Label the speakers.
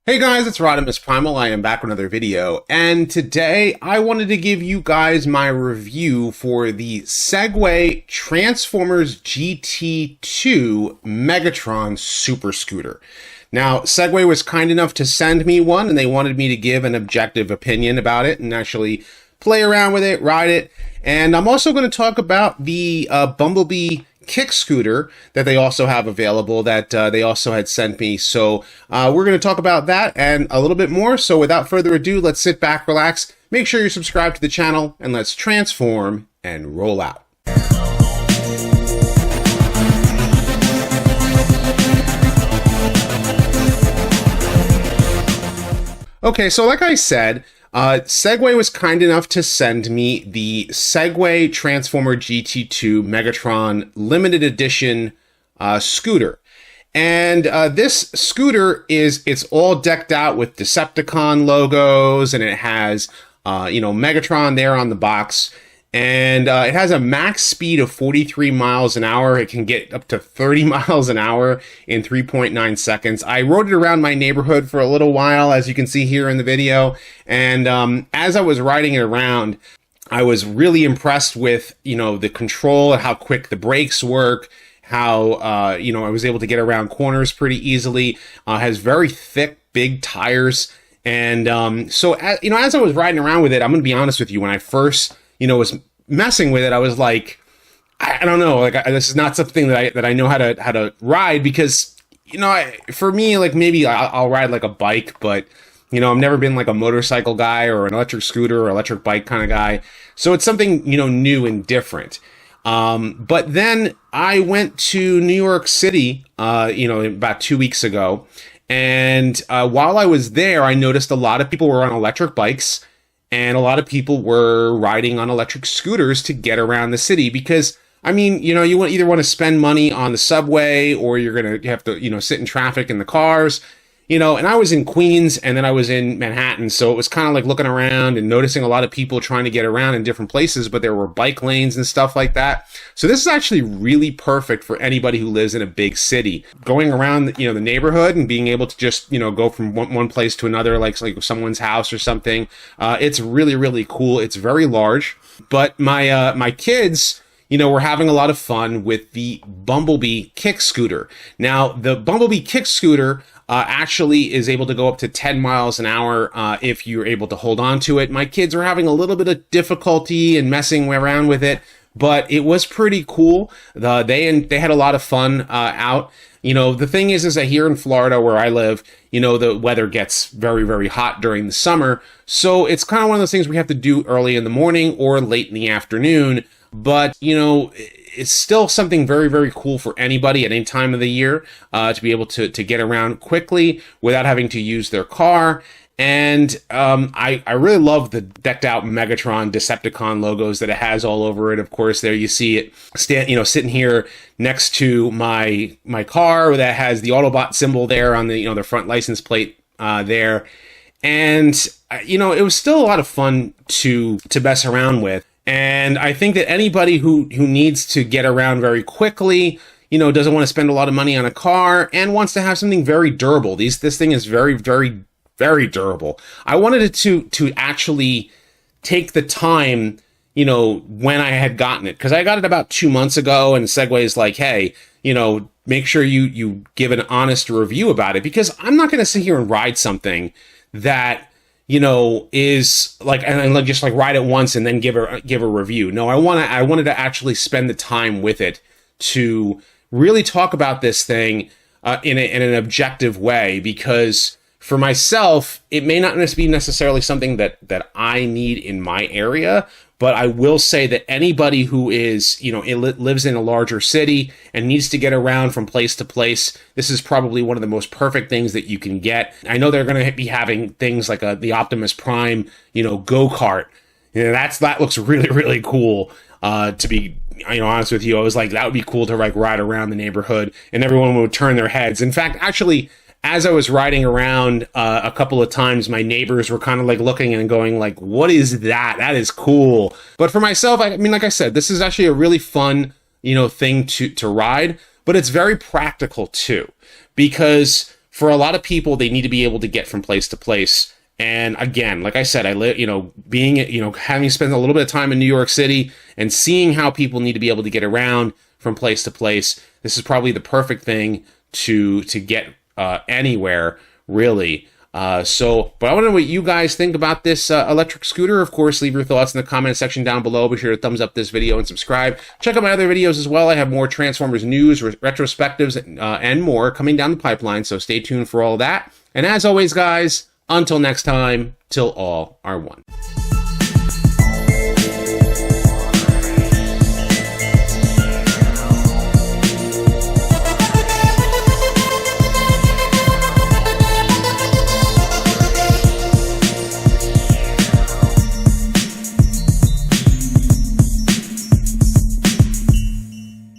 Speaker 1: Hey guys, it's RodimusPrimal. I am back with another video, and today I wanted to give you guys my review for the Segway Transformers GT2 Megatron Super Scooter. Now, Segway was kind enough to send me one, and they wanted me to give an objective opinion about it and actually play around with it, ride it. And I'm also going to talk about the Bumblebee kick scooter that they also have available that they also had sent me. So we're going to talk about that and a little bit more. So without further ado, let's sit back, relax, make sure you're subscribed to the channel, and let's transform and roll out. Okay, so like I said, Segway was kind enough to send me the Segway Transformer GT2 Megatron limited edition scooter. And this scooter it's all decked out with Decepticon logos, and it has, Megatron there on the box. And it has a max speed of 43 miles an hour. It can get up to 30 miles an hour in 3.9 seconds. I rode it around my neighborhood for a little while, as you can see here in the video. And as I was riding it around, I was really impressed with, the control and how quick the brakes work, how, I was able to get around corners pretty easily. Has very thick, big tires. And so, as I was riding around with it, I'm going to be honest with you, when I first was messing with it, I was like, I don't know, this is not something that I know how to ride, because, for me, like, maybe I'll ride like a bike, but, I've never been like a motorcycle guy or an electric scooter or electric bike kind of guy. So it's something, new and different. But then I went to New York City, about 2 weeks ago. And while I was there, I noticed a lot of people were on electric bikes, and a lot of people were riding on electric scooters to get around the city, because, you either want to spend money on the subway, or you're going to have to, sit in traffic in the cars, and I was in Queens, and then I was in Manhattan. So it was kind of like looking around and noticing a lot of people trying to get around in different places, but there were bike lanes and stuff like that. So this is actually really perfect for anybody who lives in a big city. Going around, the neighborhood and being able to just, go from one place to another, like someone's house or something. It's really, really cool. It's very large. But my kids, we're having a lot of fun with the Bumblebee kick scooter. Now, the Bumblebee kick scooter actually is able to go up to 10 miles an hour if you're able to hold on to it. My kids were having a little bit of difficulty and messing around with it, but it was pretty cool. They had a lot of fun out. The thing is that here in Florida, where I live, the weather gets very, very hot during the summer. So it's kind of one of those things we have to do early in the morning or late in the afternoon. But, it's still something very, very cool for anybody at any time of the year to be able to get around quickly without having to use their car. And I really love the decked out Megatron Decepticon logos that it has all over it. Of course, there you see it sitting here next to my car that has the Autobot symbol there on the the front license plate there. And it was still a lot of fun to mess around with. And I think that anybody who needs to get around very quickly, doesn't want to spend a lot of money on a car and wants to have something very durable. This thing is very, very, very durable. I wanted it to actually take the time, when I had gotten it, because I got it about 2 months ago, and Segway is like, hey, make sure you give an honest review about it, because I'm not going to sit here and ride something that is like, and just like ride it once and then give a review. No, I wanted to actually spend the time with it to really talk about this thing in an objective way, because for myself, it may not be necessarily something that I need in my area, but I will say that anybody who is, lives in a larger city and needs to get around from place to place, this is probably one of the most perfect things that you can get. I know they're going to be having things like the Optimus Prime, go-kart. That looks really, really cool. To be, honest with you, I was like, that would be cool to ride around the neighborhood, and everyone would turn their heads. In fact, actually, as I was riding around a couple of times, my neighbors were kind of like looking and going like, what is that? That is cool. But for myself, like I said, this is actually a really fun, thing to ride, but it's very practical too, because for a lot of people, they need to be able to get from place to place. And again, like I said, I live, having spent a little bit of time in New York City and seeing how people need to be able to get around from place to place, this is probably the perfect thing to get anywhere, really. But I want to know what you guys think about this electric scooter. Of course, leave your thoughts in the comment section down below. Be sure to thumbs up this video and subscribe. Check out my other videos as well. I have more Transformers news, retrospectives, and more coming down the pipeline, so stay tuned for all that. And as always, guys, until next time, till all are one.